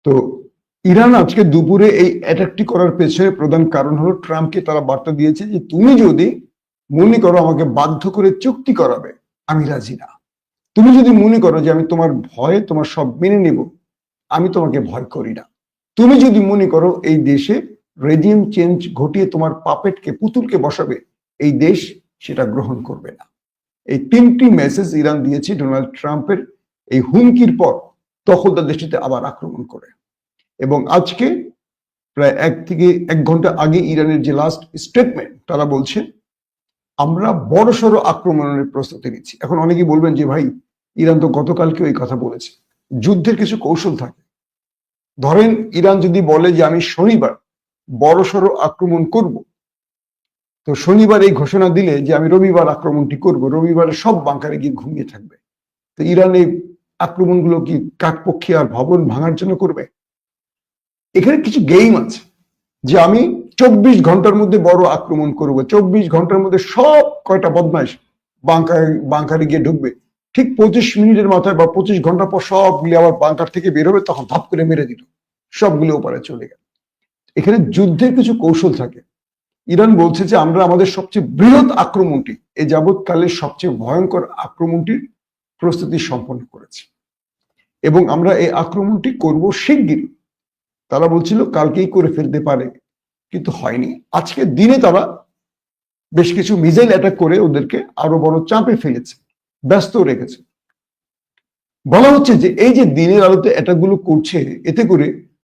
তো ইরান আজকে দুপুরে এই অ্যাটাকটি করার পেছনে প্রধান কারণ হলো ট্রাম্পকে তারা বার্তা দিয়েছে যে তুমি যদি মনে করো আমাকে বাধ্য করে চুক্তি করাবে, আমি রাজি না। তুমি যদি মনে করো যে আমি তোমার ভয়ে তোমার সব মেনে নেব, আমি তোমাকে ভয় করি না। তুমি যদি মনে করো এই দেশে রেজিম চেঞ্জ ঘটিয়ে তোমার পাপেটকে পুতুলকে বসাবে, এই দেশ সেটা গ্রহণ করবে না। এই তিনটি মেসেজ ইরান দিয়েছে ডোনাল্ড ট্রাম্পের এই হুমকির পর দখলদার দেশটিতে আবার আক্রমণ করে। এবং আজকে প্রায় 1 ঘন্টা আগে ইরানের যে লাস্ট স্টেটমেন্ট, তারা বলছে আমরা বড়সড় আক্রমণের প্রস্তুতি নিচ্ছি। এখন অনেকেই বলবেন যে ভাই, ইরান তো গতকালকে এই কথা বলেছে। যুদ্ধের কিছু কৌশল থাকে। ধরেন ইরান যদি বলে যে আমি শনিবার বড়সড় আক্রমণ করব, তো শনিবার এই ঘোষণা দিলে যে আমি রবিবার আক্রমণটি করব, রবিবারে সব বাংকারে গিয়ে ঘুমিয়ে থাকবে। তো ইরান এই আক্রমণগুলো কি কাকপক্ষী আর ভবন ভাঙার জন্য করবে? এখানে কিছু গেম আছে যে আমি 24 ঘন্টার মধ্যে বড় আক্রমণ করব, 24 ঘন্টার মধ্যে সব কয়টা বদমাইশ বাংকারে গিয়ে ঢুকবে, ঠিক 25 মিনিটের মাথায় বা 25 ঘন্টা পর সবগুলি আবার বাংকার থেকে বের হবে, তখন ধাপ করে মেরে দিল, সবগুলো ওপারে চলে গেল। এখানে যুদ্ধের কিছু কৌশল থাকে। ইরান বলছে যে আমরা আমাদের সবচেয়ে বৃহৎ আক্রমণটি, এ যাবৎকালের সবচেয়ে ভয়ঙ্কর আক্রমণটির প্রস্তুতি সম্পন্ন করেছি এবং আমরা এই আক্রমণটি করব শিগগিরই। তারা বলছিল কালকেই করে ফেলতে পারে, কিন্তু হয়নি। আজকে দিনে তারা বেশ কিছু মিসাইল অ্যাটাক করে ওদেরকে আরো বড় চাপে ফেলেছে, ব্যস্ত রেখেছে। বলা হচ্ছে যে এই যে দিনের আলোতে অ্যাটাক গুলো করছে, এতে করে